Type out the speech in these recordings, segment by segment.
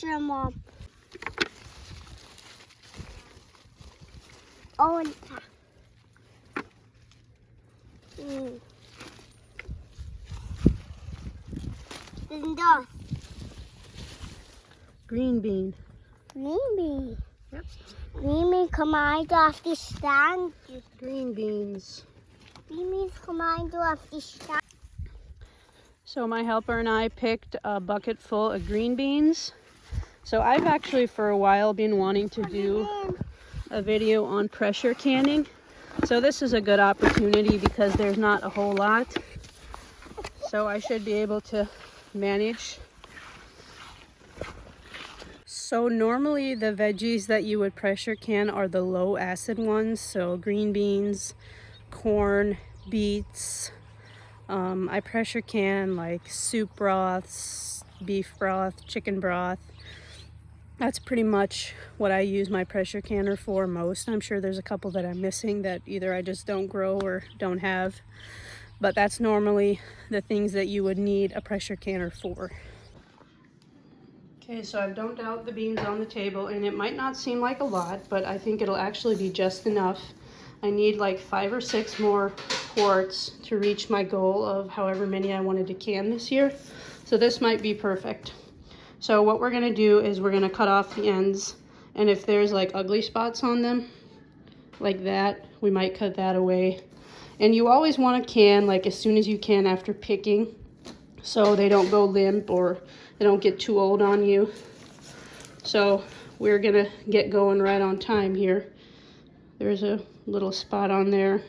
pressure, Mom. Oh, Linda. Green bean. Green bean. Yep. Green bean command off the stand. Green beans. Green beans command off the stand. So my helper and I picked a bucket full of green beans. So I've actually for a while been wanting to do a video on pressure canning. So this is a good opportunity because there's not a whole lot. So I should be able to manage. So normally the veggies that you would pressure can are the low acid ones. So green beans, corn, beets. I pressure can like soup broths, beef broth, chicken broth. That's pretty much what I use my pressure canner for most. I'm sure there's a couple that I'm missing that either I just don't grow or don't have. But that's normally the things that you would need a pressure canner for. Okay, so I've dumped out the beans on the table, and it might not seem like a lot, but I think it'll actually be just enough. I need like 5 or 6 more quarts to reach my goal of however many I wanted to can this year. So this might be perfect. So what we're gonna do is we're gonna cut off the ends, and if there's like ugly spots on them, like that, we might cut that away. And you always wanna can like as soon as you can after picking, so they don't go limp or they don't get too old on you. So we're gonna get going right on time here. There's a little spot on there,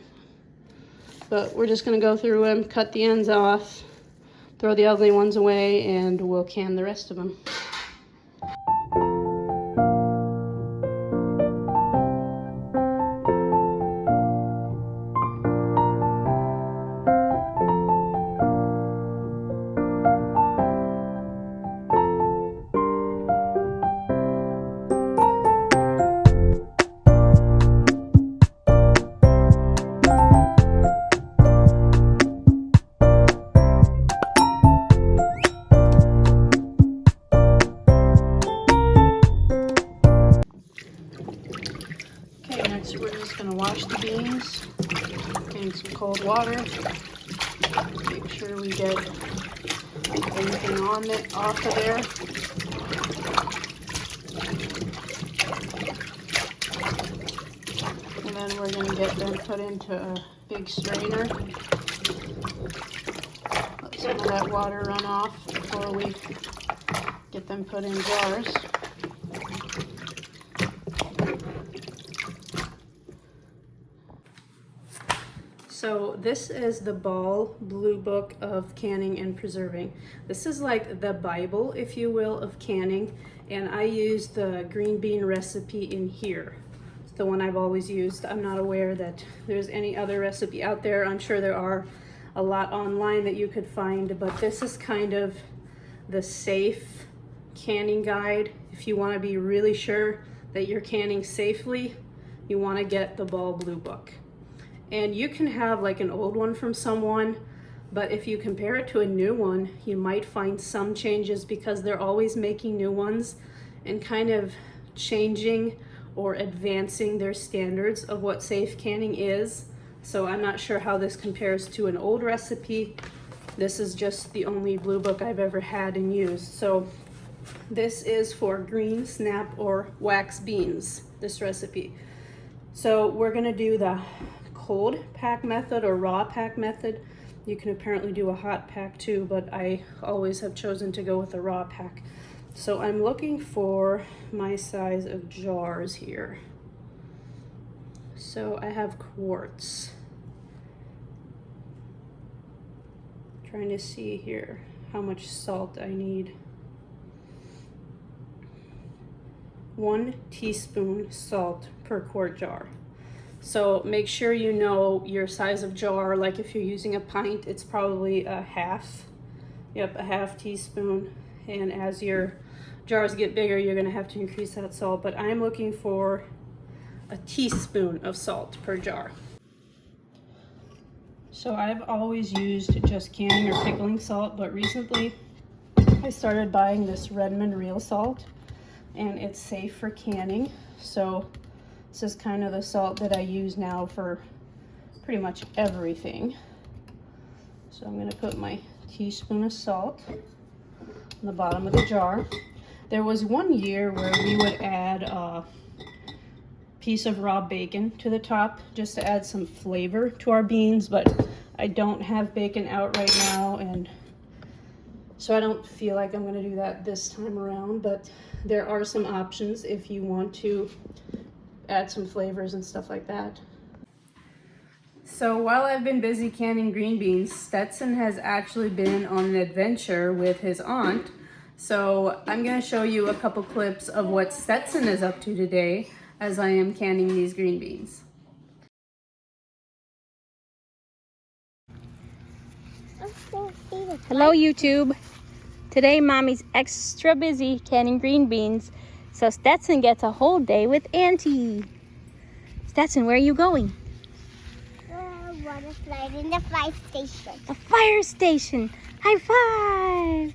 but we're just gonna go through them, cut the ends off, throw the ugly ones away, and we'll can the rest of them. Next, we're just going to wash the beans in some cold water. Make sure we get anything on it off of there. And then we're going to get them put into a big strainer. Let some of that water run off before we get them put in jars. So this is the Ball Blue Book of Canning and Preserving. This is like the Bible, if you will, of canning. And I use the green bean recipe in here. It's the one I've always used. I'm not aware that there's any other recipe out there. I'm sure there are a lot online that you could find, but this is kind of the safe canning guide. If you want to be really sure that you're canning safely, you want to get the Ball Blue Book. And you can have like an old one from someone, but if you compare it to a new one, you might find some changes because they're always making new ones and kind of changing or advancing their standards of what safe canning is. So I'm not sure how this compares to an old recipe. This is just the only blue book I've ever had and used. So this is for green, snap, or wax beans, this recipe. So we're gonna do the cold pack method or raw pack method. You can apparently do a hot pack too, but I always have chosen to go with a raw pack. So I'm looking for my size of jars here. So I have quarts. Trying to see here how much salt I need. 1 teaspoon salt per quart jar. So make sure you know your size of jar. Like if you're using a pint, it's probably a half teaspoon. And as your jars get bigger, you're gonna have to increase that salt. But I'm looking for a teaspoon of salt per jar. So I've always used just canning or pickling salt, but recently I started buying this Redmond real salt. and it's safe for canning. So this is kind of the salt that I use now for pretty much everything. So I'm gonna put my teaspoon of salt on the bottom of the jar. There was one year where we would add a piece of raw bacon to the top just to add some flavor to our beans, but I don't have bacon out right now, and so I don't feel like I'm gonna do that this time around, but there are some options if you want to add some flavors and stuff like that. So while I've been busy canning green beans, Stetson has actually been on an adventure with his aunt. So I'm going to show you a couple clips of what Stetson is up to today as I am canning these green beans. Hello YouTube. Today Mommy's extra busy canning green beans, so Stetson gets a whole day with Auntie. Stetson, where are you going? Water slide in the fire station. The fire station. High five.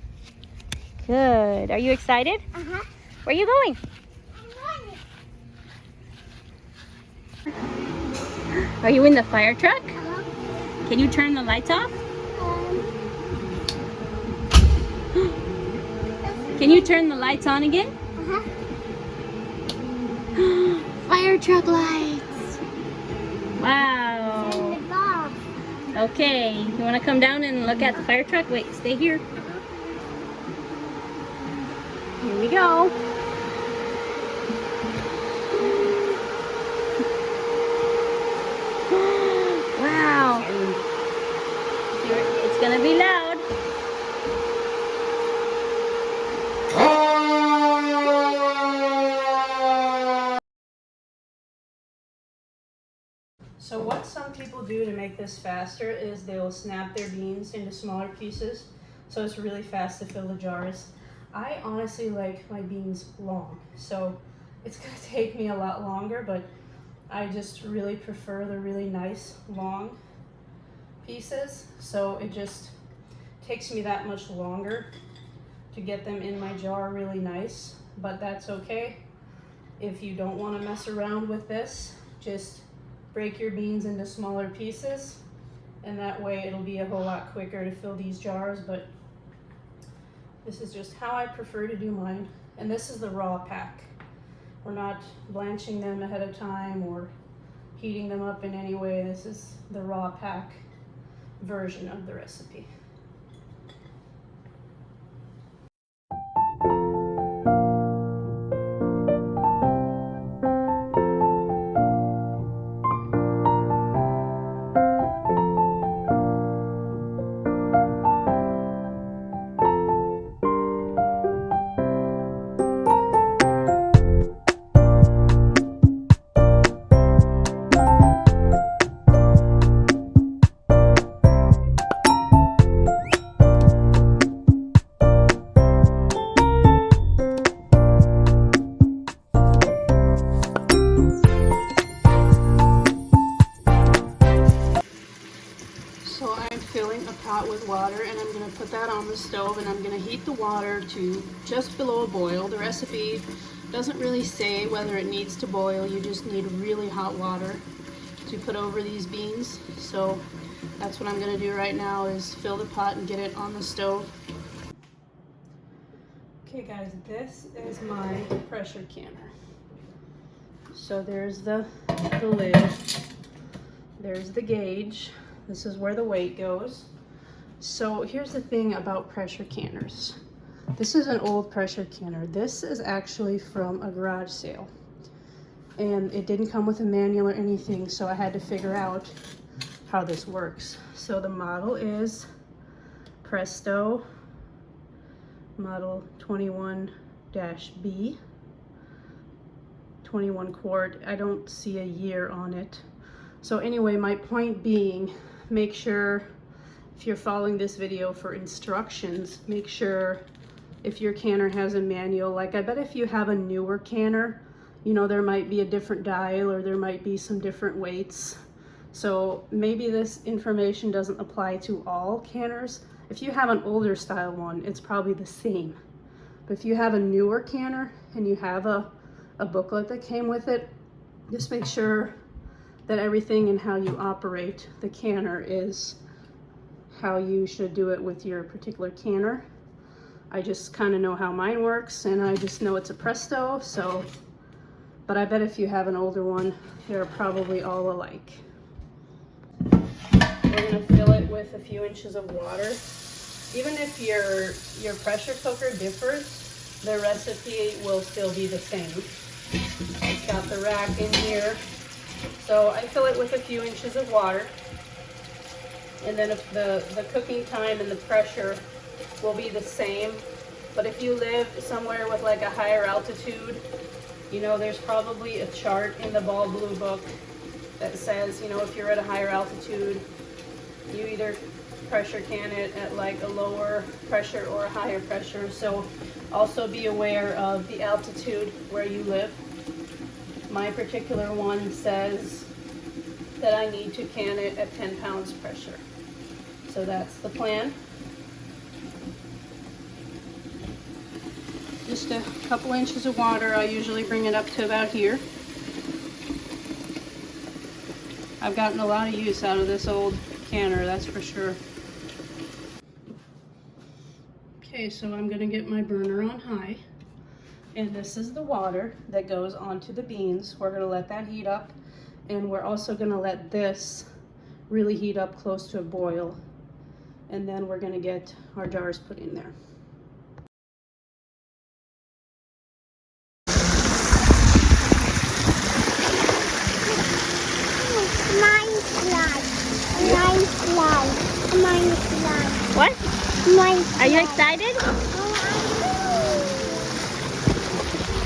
Good. Are you excited? Uh-huh. Where are you going? Are you in the fire truck? Uh-huh. Can you turn the lights off? Can you turn the lights on again? Uh-huh. Fire truck lights. Wow. And the dog. Okay, you want to come down and look at the fire truck? Wait, stay here. Here we go. Wow. It's gonna be loud. So what some people do to make this faster is they'll snap their beans into smaller pieces, so it's really fast to fill the jars. I honestly like my beans long, so it's gonna take me a lot longer, but I just really prefer the really nice long pieces, so it just takes me that much longer to get them in my jar really nice, but that's okay. If you don't want to mess around with this, just break your beans into smaller pieces, and that way it'll be a whole lot quicker to fill these jars, but this is just how I prefer to do mine. And this is the raw pack. We're not blanching them ahead of time or heating them up in any way. This is the raw pack version of the recipe. So I'm filling a pot with water, and I'm going to put that on the stove, and I'm going to heat the water to just below a boil. The recipe doesn't really say whether it needs to boil. You just need really hot water to put over these beans. So that's what I'm going to do right now, is fill the pot and get it on the stove. Okay guys, this is my pressure canner. So there's the lid, there's the gauge. This is where the weight goes. So here's the thing about pressure canners. This is an old pressure canner. This is actually from a garage sale. And it didn't come with a manual or anything, so I had to figure out how this works. So the model is Presto Model 21-B. 21 quart. I don't see a year on it. So anyway, my point being, make sure if you're following this video for instructions, make sure if your canner has a manual. Like, I bet if you have a newer canner, you know, there might be a different dial or there might be some different weights. So maybe this information doesn't apply to all canners. If you have an older style one, it's probably the same. But if you have a newer canner and you have a booklet that came with it, just make sure that everything and how you operate the canner is how you should do it with your particular canner. I just kind of know how mine works, and I just know it's a Presto, so, but I bet if you have an older one, they're probably all alike. We're gonna fill it with a few inches of water. Even if your pressure cooker differs, the recipe will still be the same. It's got the rack in here. So I fill it with a few inches of water. And then if the cooking time and the pressure will be the same. But if you live somewhere with like a higher altitude, you know, there's probably a chart in the Ball Blue Book that says, you know, if you're at a higher altitude, you either pressure can it at like a lower pressure or a higher pressure. So also be aware of the altitude where you live. My particular one says that I need to can it at 10 pounds pressure. So that's the plan. Just a couple inches of water. I usually bring it up to about here. I've gotten a lot of use out of this old canner, that's for sure. Okay, so I'm gonna get my burner on high. And this is the water that goes onto the beans. We're gonna let that heat up. And we're also gonna let this really heat up close to a boil. And then we're gonna get our jars put in there. What? Are you excited?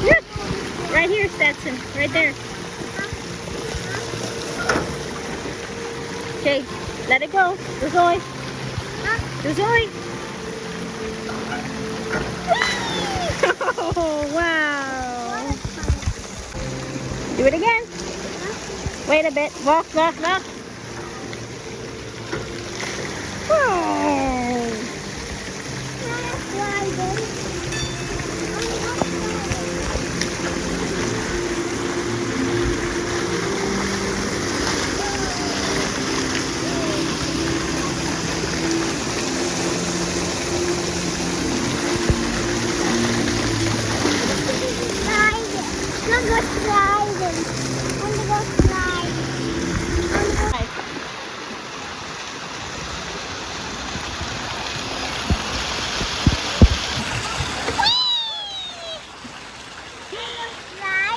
Look! Right here, Stetson. Right there. Okay, let it go. Zoe. Zoe. Oh, wow. Do it again. Wait a bit. Walk, walk, walk. Oh.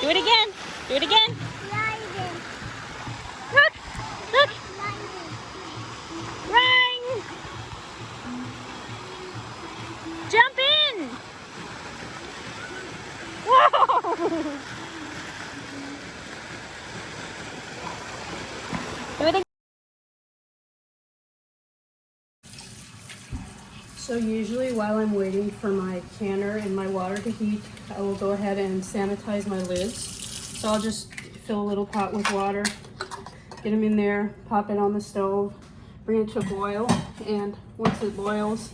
Do it again. Do it again. Look. Look. Run. Jump in. Whoa. Do it again. So usually while I'm waiting for my canner and my water to heat, I will go ahead and sanitize my lids. So I'll just fill a little pot with water, get them in there, pop it on the stove, bring it to a boil, and once it boils,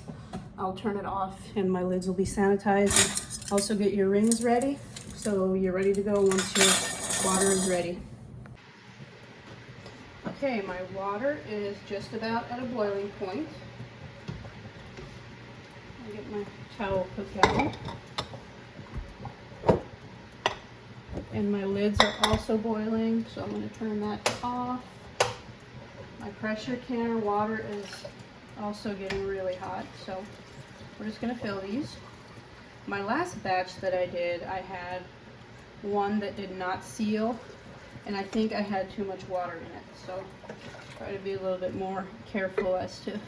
I'll turn it off and my lids will be sanitized. Also get your rings ready, so you're ready to go once your water is ready. Okay, my water is just about at a boiling point. I'll get my towel put down. And my lids are also boiling, so I'm going to turn that off. My pressure canner water is also getting really hot, so we're just going to fill these. My last batch that I did, I had one that did not seal, and I think I had too much water in it, so try to be a little bit more careful as to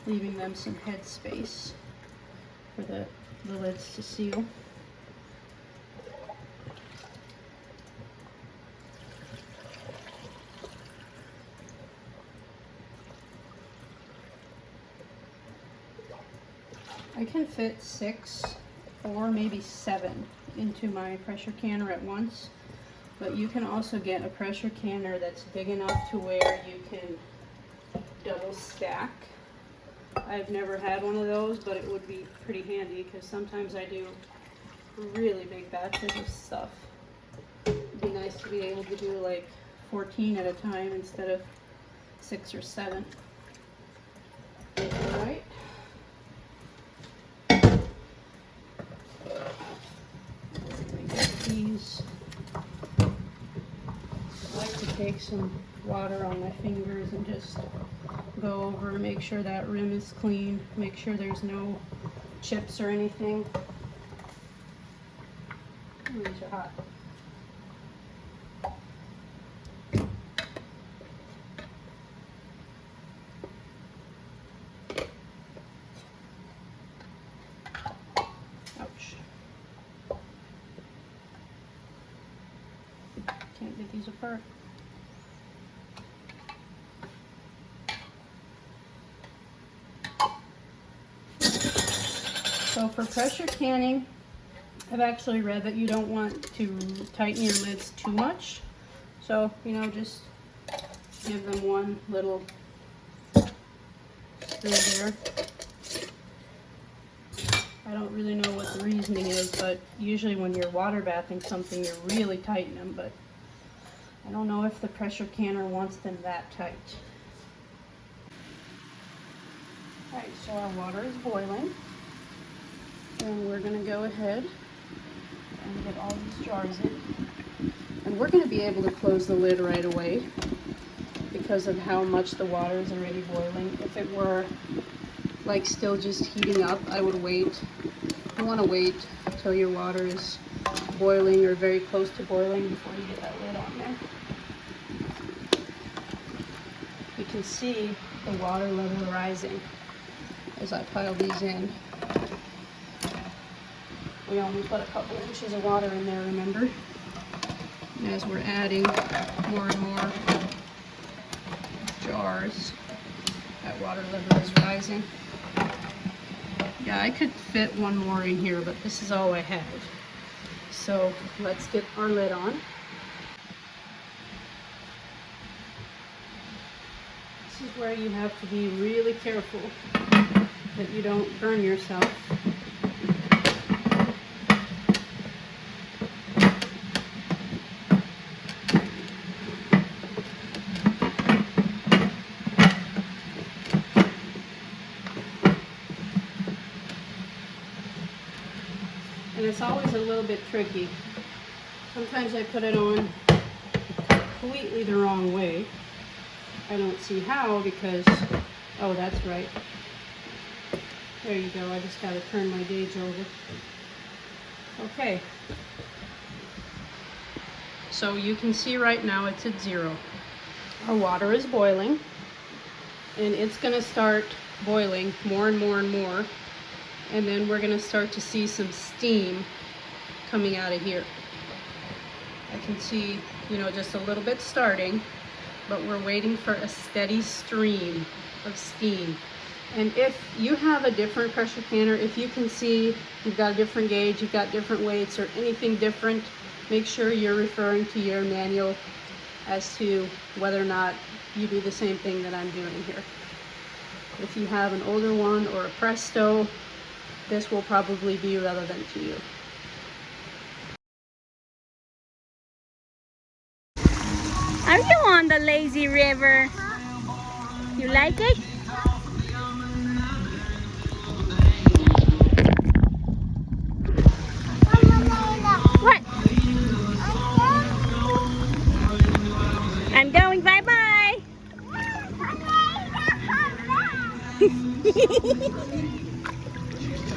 leaving them some head space for the lids to seal. I can fit 6 or maybe 7 into my pressure canner at once, but you can also get a pressure canner that's big enough to where you can double stack I've never had one of those, but it would be pretty handy because sometimes I do really big batches of stuff. It'd be nice to be able to do like 14 at a time instead of 6 or 7. All right. These. I like to take some water on my fingers and just go over and make sure that rim is clean, make sure there's no chips or anything. Ooh, these are hot. Ouch. Can't get these apart. So for pressure canning, I've actually read that you don't want to tighten your lids too much. So, you know, just give them one little screw there. I don't really know what the reasoning is, but usually when you're water bathing something, you really tighten them, but I don't know if the pressure canner wants them that tight. Alright, so our water is boiling. And we're going to go ahead and get all these jars in. And we're going to be able to close the lid right away because of how much the water is already boiling. If it were like still just heating up, I would wait. You want to wait until your water is boiling or very close to boiling before you get that lid on there. You can see the water level rising as I pile these in. We only put a couple inches of water in there, remember? And as we're adding more and more jars, that water level is rising. Yeah, I could fit one more in here, but this is all I have. So let's get our lid on. This is where you have to be really careful that you don't burn yourself. And it's always a little bit tricky. Sometimes I put it on completely the wrong way. I don't see how because, oh, that's right. There you go, I just gotta turn my gauge over. Okay. So you can see right now it's at 0. Our water is boiling and it's gonna start boiling more and more and more. And then we're going to start to see some steam coming out of here. I can see, you know, just a little bit starting, but we're waiting for a steady stream of steam. And if you have a different pressure canner, if you can see you've got a different gauge, you've got different weights or anything different, make sure you're referring to your manual as to whether or not you do the same thing that I'm doing here. If you have an older one or a Presto, this will probably be relevant to you. Are you on the lazy river? You like it? What? I'm going bye-bye.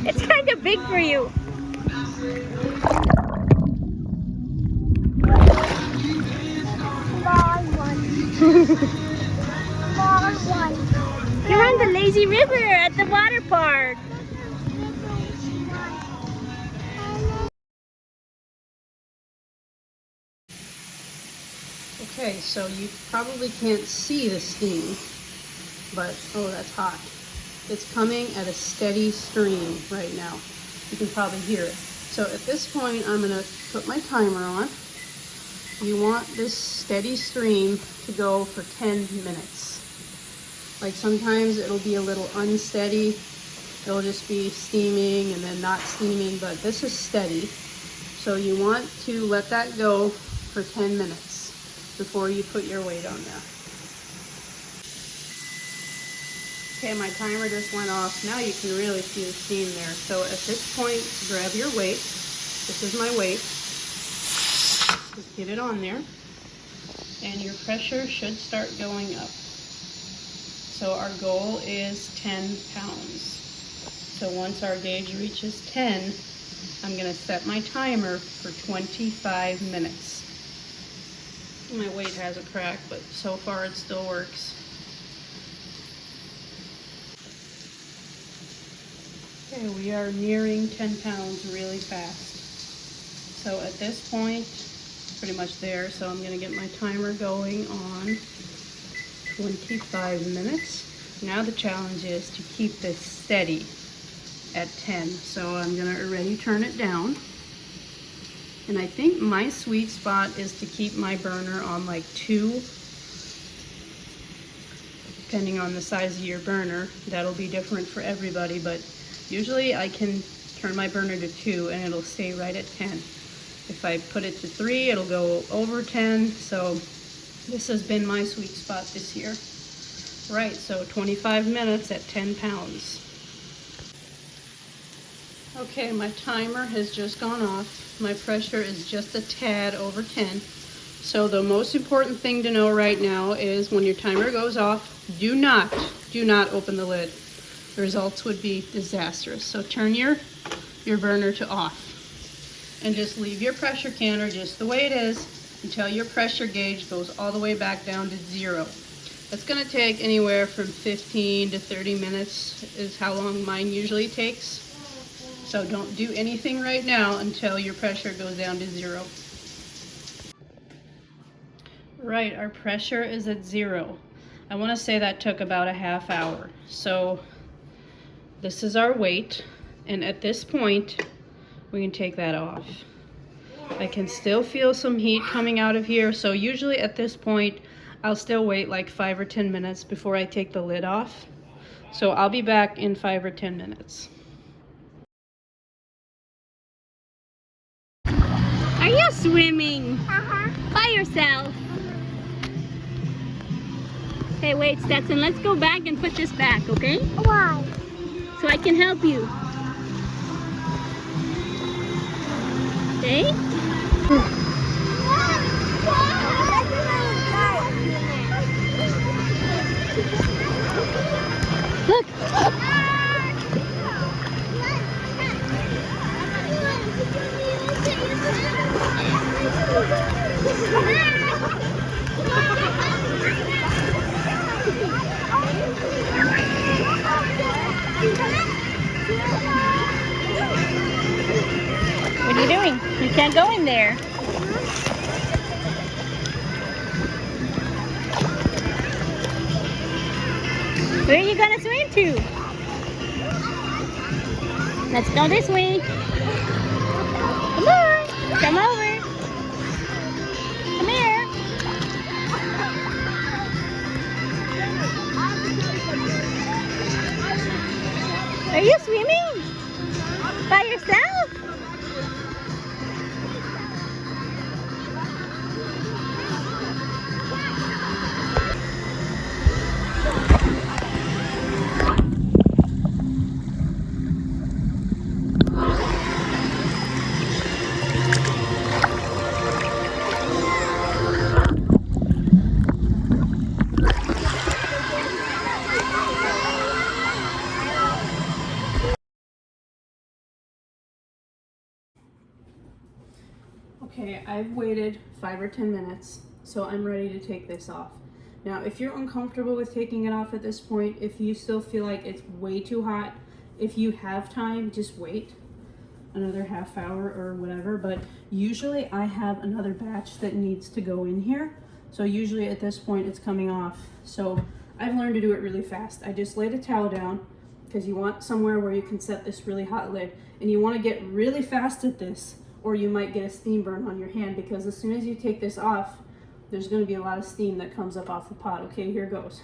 It's kind of big for you. You're on the lazy river at the water park. Okay, so you probably can't see the steam, but oh, that's hot. It's coming at a steady stream right now. You can probably hear it. So at this point, I'm gonna put my timer on. You want this steady stream to go for 10 minutes. Like sometimes it'll be a little unsteady. It'll just be steaming and then not steaming, but this is steady. So you want to let that go for 10 minutes before you put your weight on there. Okay, my timer just went off. Now you can really see the steam there. So at this point, grab your weight. This is my weight. Just get it on there. And your pressure should start going up. So our goal is 10 pounds. So once our gauge reaches 10, I'm gonna set my timer for 25 minutes. My weight has a crack, but so far it still works. Okay, we are nearing 10 pounds really fast. So at this point, pretty much there, so I'm gonna get my timer going on 25 minutes. Now the challenge is to keep this steady at 10. So I'm gonna already turn it down. And I think my sweet spot is to keep my burner on like 2, depending on the size of your burner. That'll be different for everybody, but usually I can turn my burner to 2 and it'll stay right at 10. If I put it to 3, it'll go over 10. So this has been my sweet spot this year. Right, so 25 minutes at 10 pounds. Okay, my timer has just gone off. My pressure is just a tad over 10. So the most important thing to know right now is when your timer goes off, do not open the lid. The results would be disastrous. So turn your burner to off. And just leave your pressure canner just the way it is until your pressure gauge goes all the way back down to 0. It's gonna take anywhere from 15 to 30 minutes is how long mine usually takes. So don't do anything right now until your pressure goes down to 0. Right, our pressure is at 0. I wanna say that took about a half hour. So this is our weight, and at this point, we can take that off. I can still feel some heat coming out of here, so usually at this point, I'll still wait like 5 or 10 minutes before I take the lid off. So I'll be back in 5 or 10 minutes. Are you swimming? By yourself? Okay, wait, Stetson, let's go back and put this back, okay? Why? So I can help you. Okay? Look! What are you doing? You can't go in there. Where are you gonna swim to? Let's go this way. Come on, come over. Come here. Are you swimming? By yourself? Okay, I've waited 5 or 10 minutes, so I'm ready to take this off. Now, if you're uncomfortable with taking it off at this point, if you still feel like it's way too hot, if you have time, just wait another half hour or whatever. But usually I have another batch that needs to go in here. So usually at this point it's coming off. So I've learned to do it really fast. I just laid a towel down because you want somewhere where you can set this really hot lid. And you want to get really fast at this, or you might get a steam burn on your hand, because as soon as you take this off, there's going to be a lot of steam that comes up off the pot. Okay, here goes.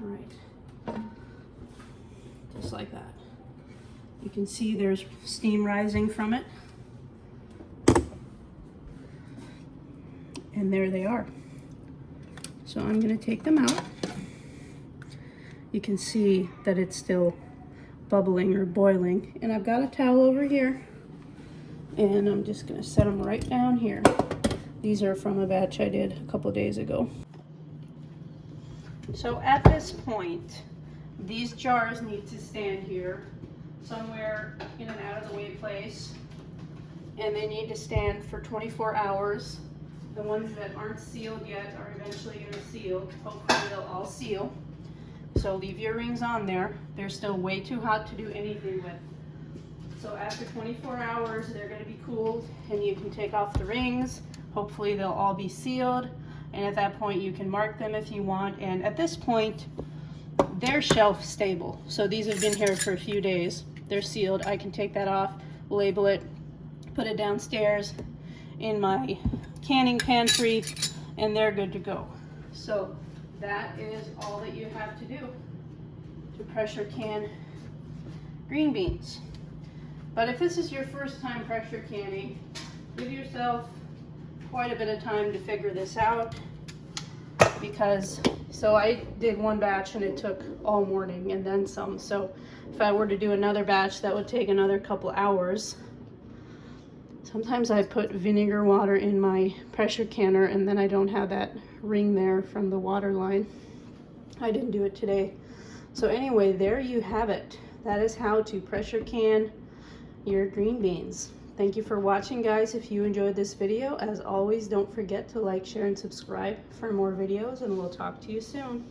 All right, just like that. You can see there's steam rising from it. And there they are. So I'm gonna take them out. You can see that it's still bubbling or boiling. And I've got a towel over here. And I'm just gonna set them right down here. These are from a batch I did a couple days ago. So at this point, these jars need to stand here somewhere in an out of the way place, and they need to stand for 24 hours. The ones that aren't sealed yet are eventually going to seal. Hopefully they'll all seal. So leave your rings on there. They're still way too hot to do anything with. So after 24 hours, they're going to be cooled, and you can take off the rings. Hopefully they'll all be sealed, and at that point you can mark them if you want. And at this point, they're shelf stable. So these have been here for a few days. They're sealed. I can take that off, label it, put it downstairs in my canning pantry, and they're good to go. So that is all that you have to do to pressure can green beans. But if this is your first time pressure canning, give yourself quite a bit of time to figure this out, because so I did one batch and it took all morning and then some. So if I were to do another batch, that would take another couple hours. Sometimes I put vinegar water in my pressure canner and then I don't have that ring there from the water line. I didn't do it today. So anyway, there you have it. That is how to pressure can your green beans. Thank you for watching, guys. If you enjoyed this video, as always, don't forget to like, share, and subscribe for more videos, and we'll talk to you soon.